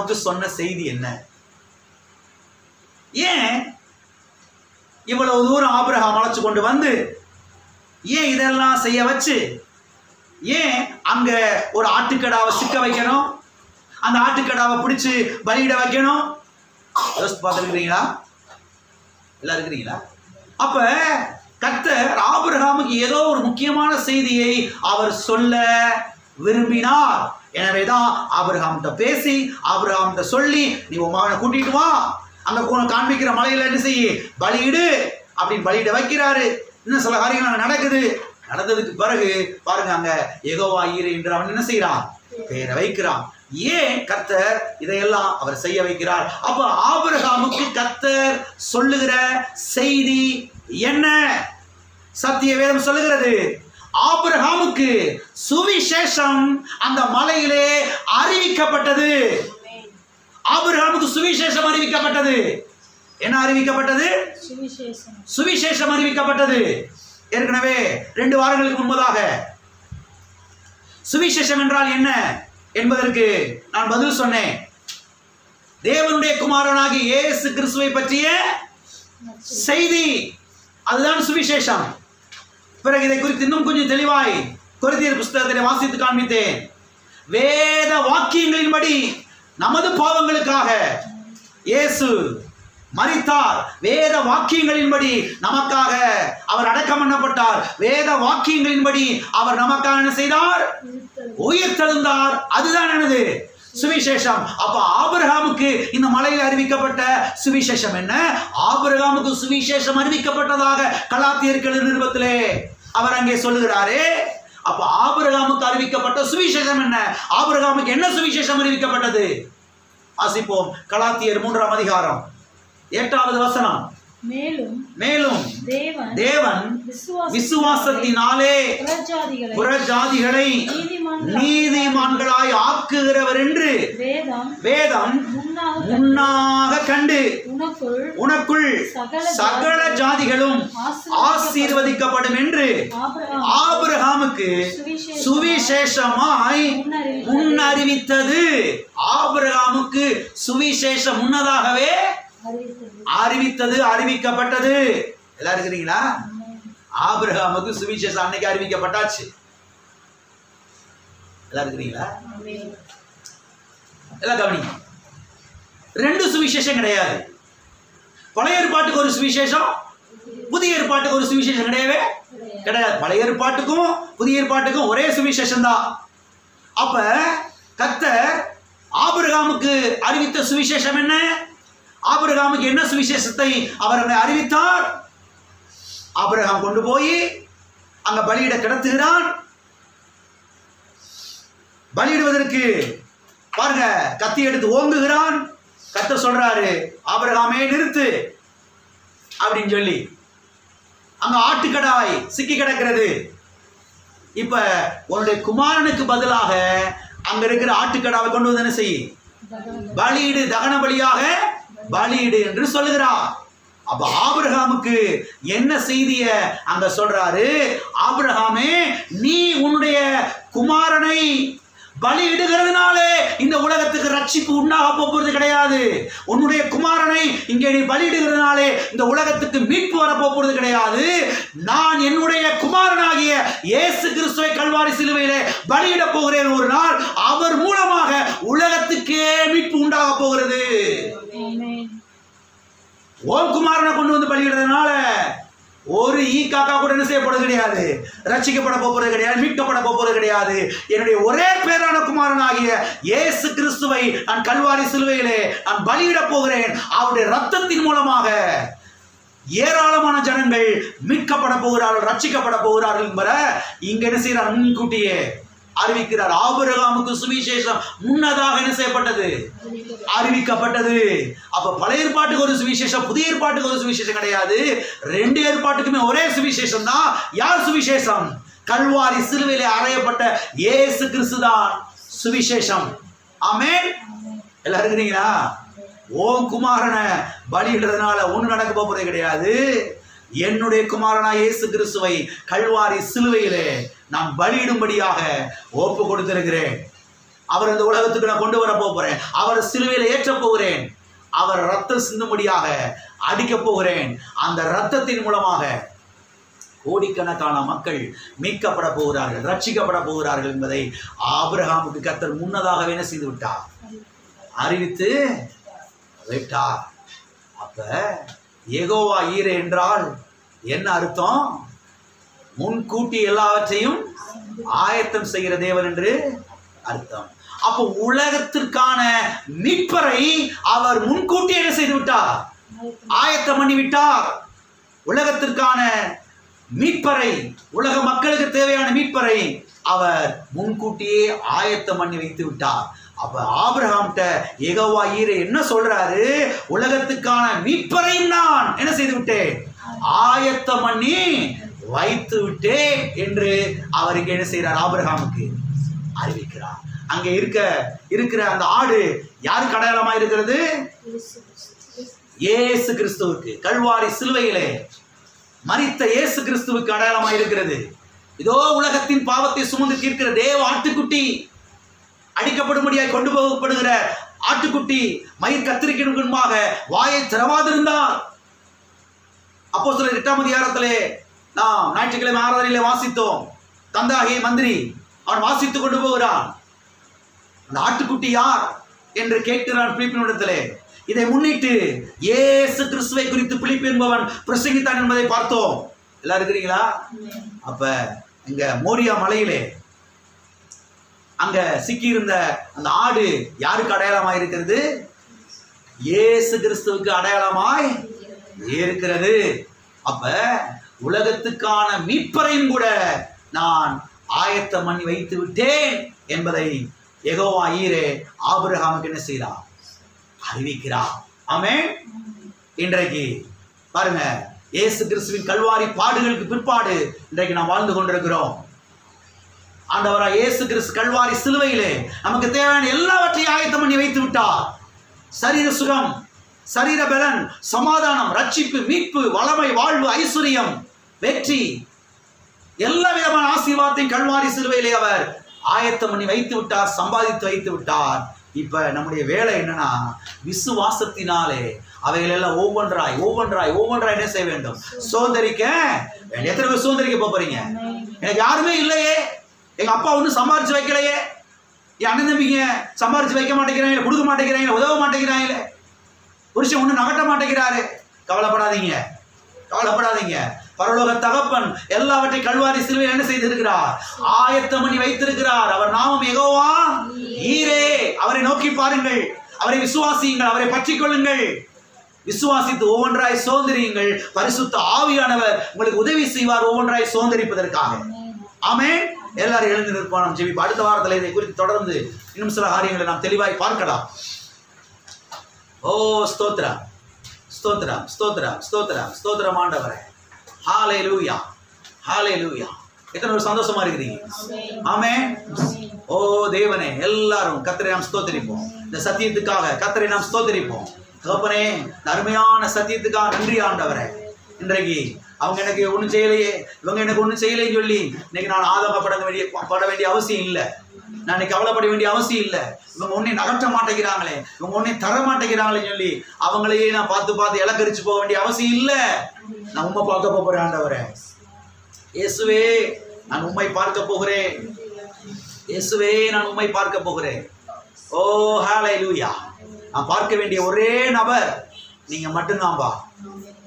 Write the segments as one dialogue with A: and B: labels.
A: நமக்கு சொன்ன செய்தி என்ன? ஏன் இவ்வளவு தூரம் ஆபிரகாம் அழைச்சு கொண்டு வந்து ஏன் இதெல்லாம் செய்ய வச்சு ஏன் அங்க ஒரு ஆட்டுக்கடாவை சிக்க வைக்கணும், அந்த ஆட்டுக்கடாவை பிடிச்சு பலியிட வைக்கணும்? யோசித்து பார்த்துருக்கிறீங்களா? எல்லாம் இருக்கிறீங்களா? அப்ப கர்த்தர் ஆபிரகாமுக்கு ஏதோ ஒரு முக்கியமான செய்தியை அவர் சொல்ல விரும்பினார். எனவேதான் ஆபிரகாம்கிட்ட பேசி ஆபிரகாம்கிட்ட சொல்லி நீ உன் மகனை கூட்டிட்டு வா, அங்க காண்பிக்கிற மலையில என்ன செய்ய பலியிடு அப்படின்னு பலியிட வைக்கிறாரு. இன்னும் சில காரியங்கள் அங்க நடக்குது. நடந்ததுக்கு பிறகு பாருங்க, அங்க யெகோவா ஈரே என்று அவன் என்ன செய்யறான், பேரை வைக்கிறான். ஏன் கர்த்தர் இதையெல்லாம் அவர் செய்ய வைக்கிறார்? அப்ப ஆபிரகாமுக்கு கர்த்தர் சொல்லுகிற செய்தி என்ன? சத்திய வேதம் சொல்லுகிறது, ஆபிரகாமுக்கு சுவிசேஷம் அந்த மலையிலே அறிவிக்கப்பட்டது. ஆபிரகாமுக்கு சுவிசேஷம் அறிவிக்கப்பட்டது. என்ன அறிவிக்கப்பட்டது? சுவிசேஷம் அறிவிக்கப்பட்டது. ஏற்கனவே 2 வாரங்களுக்கு முன்பதாக சுவிசேஷம் என்றால் என்ன என்பதற்கு நான் பதில் சொன்னேன். தேவனுடைய குமாரனாகிய இயேசு கிறிஸ்துவை பற்றிய செய்தி, அதுதான் சுவிசேஷம். பிறகு இதை குறித்து இன்னும் கொஞ்சம் தெளிவாய் கொரிந்தியர் புத்தகத்தை வாசித்து காண்பித்தேன். வேத வாக்கியங்களின்படி நமது பாவங்களுக்காக இயேசு மரித்தார். வேத வாக்கியங்களின்படி நமக்காக அவர் அடக்கம் பண்ணப்பட்டார். வேத வாக்கியங்களின்படி அவர் நமக்காக என்ன செய்தார்? உயிர்த்தெழுந்தார். அதுதான் என்னது? சுவிசேஷம். அப்ப ஆபிரகாமுக்கு இந்த மலையில் அறிவிக்கப்பட்ட சுவிசேஷம் என்ன? ஆபிரகாமுக்கு சுவிசேஷம் அறிவிக்கப்பட்டதாக கலாத்தியர்கள் நிருபத்திலே அவர் அங்கே சொல்லுகிறாரே. அப்ப ஆபிரகாமுக்கு அறிவிக்கப்பட்ட சுவிசேஷம் என்ன? ஆபிரகாமுக்கு என்ன சுவிசேஷம் அறிவிக்கப்பட்டது? வாசிப்போம். கலாத்தியர் 3ஆம் அதிகாரம் 8வது வசனம். மேலும் தேவன் விசுவாசத்தினாலே புறஜாதிகளை நீதிமான்களாய் ஆக்குகிறவர் என்று வேதம் முன்னாக கண்டு உனக்குள் சகல ஜாதிகளும் ஆசீர்வதிக்கப்படும் என்று ஆபிரகாமுக்கு சுவிசேஷமாய் முன்னறிவித்தது. ஆபிரகாமுக்கு சுவிசேஷம் முன்னதாகவே அறிவித்தது, அறிவிக்கப்பட்டது. எல்லாம் இருக்கிறீங்களா? ஆபிரகாமுக்கு சுவிசேஷம் அன்னைக்கு அறிவிக்கப்பட்டாச்சு. எல்லாம் இருக்கிறீங்களா? எல்லாம் கவனிங்க. 2 சுவிசேஷம் கிடையாது. பழைய ஏற்பாட்டுக்கு ஒரு சுவிசேஷம், புதிய ஏற்பாட்டுக்கு ஒரு சுவிசேஷம் கிடையவே கிடையாது. பழைய ஏற்பாட்டுக்கும் புதிய ஏற்பாட்டுக்கும் ஒரே சுவிசேஷம் தான். அப்ப கர்த்தர் ஆபிரகாமுக்கு அறிவித்த சுவிசேஷம் என்ன? ஆபிரகாமுக்கு என்ன சுவிசேஷத்தை அவர் அறிவித்தார்? ஆபிரகாம் கொண்டு போய் அங்க பலியிட கிடத்துகிறான். பலியிடுவதற்கு பாருங்க கத்தி எடுத்து ஓங்குகிறான். கர்த்தர் சொல்றாரு, ஆபிரகாமே நிறுத்து அப்படின்னு சொல்லி. அங்க ஆட்டுக்கடாய் சிக்கி கிடக்கிறது. இப்ப உன்னுடைய குமாரனுக்கு பதிலாக அங்க இருக்கிற ஆட்டுக்கடாவை கொண்டு வந்து என்ன செய்? பலியிடு, தகன பலியாக பலியிடு என்று சொல்லுகிறார். அப்ப ஆபிரகாமுக்கு என்ன செய்திய அங்க சொல்றாரு? ஆபிரகாமே, நீ உன்னுடைய குமாரனை பலியிடுகிறதுனாலே இந்த உலகத்துக்கு ரட்சிப்பு உண்டாக போகிறது கிடையாது. உன்னுடைய குமாரனை இங்கே நீ பலியிடுகிறதுனாலே இந்த உலகத்துக்கு மீட்பு வரப்போகிறது கிடையாது. நான் என்னுடைய குமாரனாகிய இயேசு கிறிஸ்துவை கல்வாரி சிலுவையிலே பலியிட போகிறேன். ஒரு நாள் அவர் மூலமாக உலகத்துக்கே மீட்பு உண்டாக போகிறது. ஓம் குமாரனை கொண்டு வந்து பலியிடுறதுனால ஒரு ஈ காக்கா கூட என்ன செய்யப்படுறது கிடையாது, ரட்சிக்கப்பட போகிறது கிடையாது, மீட்கப்பட போகிறது கிடையாது. என்னுடைய ஒரே பேரான குமாரனாகிய இயேசு கிறிஸ்துவை நான் கல்வாரி சிலுவையிலே நான் பலியிட போகிறேன். அவருடைய ரத்தத்தின் மூலமாக ஏராளமான ஜனங்கள் மீட்கப்பட போகிறார்கள், ரட்சிக்கப்பட போகிறார்கள் என்பதை இங்க என்ன செய்யறார்? முன்கூட்டியே அறிவிக்கிறார். ஆபிரகாமுக்கு சுவிசேஷம் முன்னதாக என்ன செய்யப்பட்டது? அறிவிக்கப்பட்டது. அப்ப பழைய ஏற்பாட்டுக்கு ஒரு சுவிசேஷம், புதிய ஏற்பாட்டுக்கு ஒரு சுவிசேஷம் கிடையாது. 2 ஏற்பாட்டுக்குமே ஒரே சுவிசேஷம் தான். யார் சுவிசேஷம்? கல்வாரி சிலுவையிலே அறையப்பட்ட இயேசு கிறிஸ்து தான் சுவிசேஷம். ஆமென். எல்லாம் இருக்கிறீங்களா? ஓம் குமாரனை பலியிடுறதுனால ஒண்ணு நடக்க போறது கிடையாது. என்னுடைய குமாரனா இயேசு கிறிஸ்துவை கல்வாரி சிலுவையிலே நான் பலியிடும்படியாக ஒப்பு கொடுத்திருக்கிறேன். அவர் இந்த உலகத்துக்கு நான் கொண்டு வர போகிறேன், அவர் சிலுவையில் ஏற்ற போகிறேன், அவர் ரத்தம் சிந்தும்படியாக அடிக்க போகிறேன், அந்த ரத்தத்தின் மூலமாக கோடிக்கணக்கான மக்கள் மீட்கப்பட போகிறார்கள், ரட்சிக்கப்பட போகிறார்கள் என்பதை ஆபிரகாமுக்கு கர்த்தர் முன்னதாகவே என்ன செய்து விட்டார், அறிவித்து விட்டார். அப்ப யெகோவா ஈரே என்றால் என்ன அர்த்தம்? முன்கூட்டி எல்லாவற்றையும் ஆயத்தம் செய்கிற தேவன் என்று அர்த்தம். அப்போ உலகத்திற்கான மீட்பரை அவர் முன்கூட்டி என்ன செய்து விட்டார், ஆயத்தம் பண்ணி விட்டார். உலகத்திற்கான மீட்பரை, உலக மக்களுக்கு தேவையான மீட்பரை அவர் முன்கூட்டியே ஆயத்தம் பண்ணி வைத்து விட்டார். அப்ப ஆபிரகாம்கிட்ட யெகோவா ஈரே என்ன சொல்றாரு? உலகத்துக்கான மீட்பரையும் நான் என்ன செய்து விட்டேன், ஆயத்தம் பண்ணி வைத்து விட்டேன் என்று அவருக்கு என்ன செய்யறார், ஆபிரகாமுக்கு அறிவிக்கிறார். அங்கே இருக்கிற அந்த ஆடு யாருக்கு அடையாளமா இருக்கிறது? இயேசு கிறிஸ்துவுக்கு, கல்வாரி சிலுவையிலே மரித்த இயேசு கிறிஸ்துவுக்கு அடையாளமா இருக்கிறது. இதோ உலகத்தின் பாவத்தை சுமந்து தீர்க்கிற தேவ ஆட்டுக்குட்டி, அடிக்கப்படும்படியாய் கொண்டு போகப்படுகிற ஆட்டுக்குட்டி மயிர் கத்திரிக்கு முன்பாக வாயை திறவாதிருந்தார். அப்போஸ்தலர் 8ஆம் அதிகாரத்திலே நாம் ஞாயிற்றுக்கிழமை ஆராதனையிலே வாசித்தோம். தந்தாகிய மந்திரி அவன் வாசித்துக் கொண்டு போகிறான். அந்த ஆட்டுக்குட்டி யார் என்று கேட்கிறான் பிலிப்பினிடத்திலே. இதை முன்னிட்டு இயேசு கிறிஸ்துவை குறித்து பிலிப்பு என்பவன் பிரசங்கித்தான் என்பதை பார்த்தோம். எல்லாரும் இருக்கிறீங்களா? அப்ப இங்க மோரியா மலையிலே அங்க சிக்கியிருந்த அந்த ஆடு யாருக்கு அடையாளமாய் இருக்கிறது? இயேசு கிறிஸ்துவுக்கு அடையாளமாய் இருக்கிறது. அப்ப உலகத்துக்கான மீட்பரையும் கூட நான் ஆயத்தம் பண்ணி வைத்து விட்டேன் என்பதை யெகோவா ஈரே ஆபிரகாமுக்கு என்ன செய்தார், அறிவிக்கிறார். ஆமென். இன்றைக்கு பாருங்க, இயேசு கிறிஸ்துவின் கல்வாரி பாடுகளுக்கு பிற்பாடு இன்றைக்கு நாம் வாழ்ந்து கொண்டிருக்கிறோம். ஆண்டவராய் இயேசு கிறிஸ்து கல்வாரி சிலுவையிலே நமக்கு தேவையான எல்லாவற்றையும் ஆயத்தம் பண்ணி வைத்து விட்டார். சரீர சுகம், சரீர பலன், சமாதானம், ரட்சிப்பு, மீட்பு, வளமை, வாழ்வு, ஐஸ்வர்யம், வெற்றி, எல்லா விதமான ஆசீர்வாதத்தையும் கல்வாரி சிலுவையிலே அவர் ஆயத்தம் பண்ணி வைத்து விட்டார், சம்பாதித்து வைத்து விட்டார். இப்ப நம்முடைய வேலை என்னன்னா, விசுவாசத்தினாலே அவைகள் எல்லாம் ஒவ்வொன்றாய் என்ன செய்ய வேண்டும், சுதந்திரிக்க வேண்டும். எத்தனை பேர் சுதந்திரிக்க போறீங்க? எனக்கு யாருமே இல்லையே, எங்க அப்பா ஒன்றும் சம்பாரிச்சு வைக்கலையே, என் அண்ணன் தம்பிங்க சம்பாரிச்சு வைக்க மாட்டேங்கிறாங்க, கொடுக்க மாட்டேங்கிறாங்க, உதவ மாட்டேங்கிறாங்களே, புருஷன் ஒன்றும் நகட்ட மாட்டேங்கிறாரு. கவலைப்படாதீங்க, கவலைப்படாதீங்க. பரலோக தகப்பன் எல்லாவற்றையும் கல்வாரி சிலுவையில் என்ன செய்திருக்கிறார், ஆயத்தம் பண்ணி வைத்திருக்கிறார். அவர் நாமம் யெகோவா ஈரே. அவரை நோக்கி பாருங்கள், அவரை விசுவாசியுங்கள், அவரை பற்றிக் கொள்ளுங்கள். விசுவாசித்து ஒவ்வொன்றாய் சுதந்திரியுங்கள். பரிசுத்த ஆவியானவர் உங்களுக்கு உதவி செய்வார் ஒவ்வொன்றாய் சுதந்திரிப்பதற்காக. ஆமென். எல்லாரும் எழுந்து நிற்போம், நாம் ஜெபிப்போம். அடுத்த வாரத்தில் இதை குறித்து தொடர்ந்து இன்னும் சில காரியங்களை நாம் தெளிவாய் பார்க்கலாம். ஓ ஸ்தோத்திரம், ஸ்தோத்திரம், ஸ்தோத்திரம், ஸ்தோத்திரம், ஸ்தோத்திரம் ஆண்டவரே. ஹalleluya, ஹalleluya. எத்தனை ஒரு சந்தோஷமா இருக்கிறீங்க? ஆமென். ஓ தேவனே, எல்லாரும் கர்த்தரை நாம் ஸ்தோத்திரிப்போம். இந்த சத்தியத்துக்காக கர்த்தரை நாம் ஸ்தோத்திரிப்போம். தகப்பனே, அருமையான சத்தியத்துக்காக நன்றி ஆண்டவரே. இன்றைக்கு அவங்க எனக்கு ஒன்றும் செய்யலையே, இவங்க எனக்கு ஒன்றும் செய்யலைன்னு சொல்லி இன்னைக்கு நான் ஆதங்கப்பட வேண்டிய அவசியம் இல்லை. நான் இன்னைக்கு கவலைப்பட வேண்டிய அவசியம் இல்லை. இவங்க ஒன்னே நகற்ற மாட்டேங்கிறாங்களே, இவங்க ஒன்னே தர மாட்டேங்கிறாங்களேன்னு சொல்லி அவங்களையே நான் பார்த்து இலக்கரிச்சு போக வேண்டிய அவசியம் இல்லை. நான் உண்மை பார்க்க போகிறேன் ஆண்டவரே. இயேசுவே, நான் உண்மை பார்க்க போகிறேன். இயேசுவே, நான் உண்மை பார்க்க போகிறேன். ஓ ஹalleluya. நான் பார்க்க வேண்டிய ஒரே நபர் நீங்க மட்டும்தான்பா,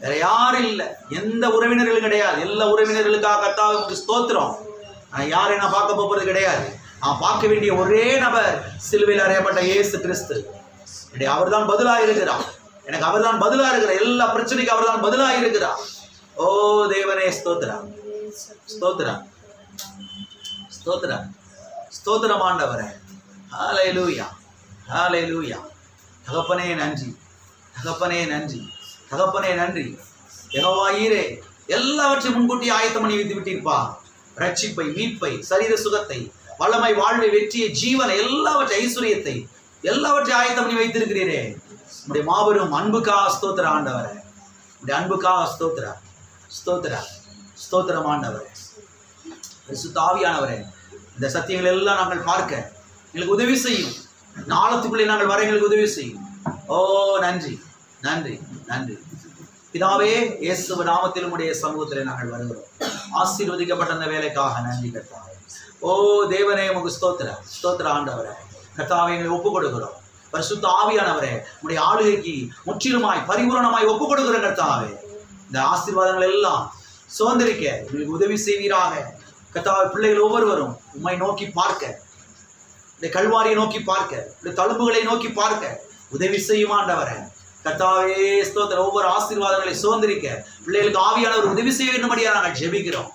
A: வேற யாரும் இல்லை. எந்த உறவினர்களும் கிடையாது. எல்லா உறவினர்களுக்காக கர்த்தாவுக்கு ஸ்தோத்திரம். நான் யாரையும் நான் பார்க்க போகிறது கிடையாது. நான் பார்க்க வேண்டிய ஒரே நபர் சிலுவையில் அறையப்பட்ட இயேசு கிறிஸ்து. அவர் தான் பதிலாக இருக்கிறார். எனக்கு அவர் தான் பதிலாக இருக்கிறார். எல்லா பிரச்சனைக்கும் அவர் தான் பதிலாக இருக்கிறார். ஓ தேவனே, ஸ்தோத்திரம், ஸ்தோத்திரம், ஸ்தோத்திரம், ஸ்தோத்திரம் ஆண்டவரே. ஹalleluya, ஹalleluya. தகப்பனே நன்றி, தகப்பனே நன்றி, தகப்பனே நன்றி. யெகோவா ஈரே, எல்லாவற்றையும் முன்கூட்டி ஆயத்தம் பண்ணி வைத்து விட்டிருப்பா. ரட்சிப்பை, மீட்பை, சரீர சுகத்தை, வளமை, வாழ்வை, வெற்றியை, ஜீவனை, எல்லாவற்றை, ஐஸ்வர்யத்தை எல்லாவற்றையும் ஆயத்தம் பண்ணி வைத்திருக்கிறீரே. உடைய மாபெரும் அன்புக்காக ஸ்தோத்திர ஆண்டவரே. உடைய அன்புக்காக ஸ்தோத்திர, ஸ்தோத்திர, ஸ்தோத்திரம் ஆண்டவரே. பரிசுத்த ஆவியானவரே, இந்த சத்தியங்கள் எல்லாம் நாங்கள் பார்க்க எங்களுக்கு உதவி செய்யும். நாளத்துக்குள்ளே நாங்கள் வர எங்களுக்கு உதவி செய்யும். ஓ நன்றி நன்றி நன்றி பிதாவே. இயேசு நாமத்தில் உம்முடைய சமூகத்தில் நாங்கள் வருகிறோம். ஆசீர்வதிக்கப்பட்ட அந்த வேலைக்காக நன்றி கர்த்தாவே. ஓ தேவனே உமக்கு ஸ்தோத்திரம் ஸ்தோத்திரம் ஆண்டவரே. கர்த்தாவே எங்களை ஒப்புக் கொடுக்கிறோம். பரிசுத்த ஆவியானவரே உம்முடைய ஆளுகைக்கு முற்றிலுமாய் பரிபூரணமாய் ஒப்புக் கொடுக்கிற கர்த்தாவே, இந்த ஆசீர்வாதங்கள் எல்லாம் சுதந்திரிக்க எங்களுக்கு உதவி செய்வீராக. கர்த்தாவே பிள்ளைகள் ஒவ்வொருவரும் உம்மை நோக்கி பார்க்க, இந்த கல்வாரியை நோக்கி பார்க்க, இந்த தழும்புகளை நோக்கி பார்க்க உதவி செய்யும் ஆண்டவரே. கர்த்தாவே ஸ்தோத்திரம். ஒவ்வொரு ஆசீர்வாதங்களை சுதந்திரிக்க பிள்ளைகளுக்கு ஆவியானவர் உதவி செய்ய வேண்டும்படியாக நாங்கள் ஜெபிக்கிறோம்.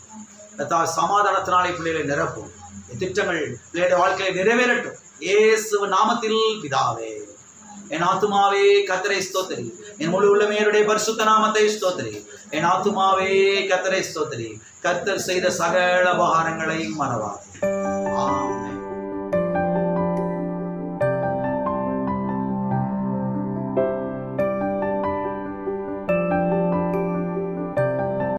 A: கர்த்தாவே சமாதானத்தினாலே பிள்ளைகளை நிரப்பும். திட்டங்கள் பிள்ளைகளுடைய வாழ்க்கையை நிறைவேறட்டும் இயேசு நாமத்தில் பிதாவே. என் ஆத்துமாவே கர்த்தரை ஸ்தோத்திரி, என் முழு உள்ளமையுடைய பரிசுத்த நாமத்தை ஸ்தோத்திரி. என் ஆத்துமாவே கர்த்தரை ஸ்தோத்திரி, கர்த்தர் செய்த சகல உபகாரங்களை மறவாதே. ஆமென்.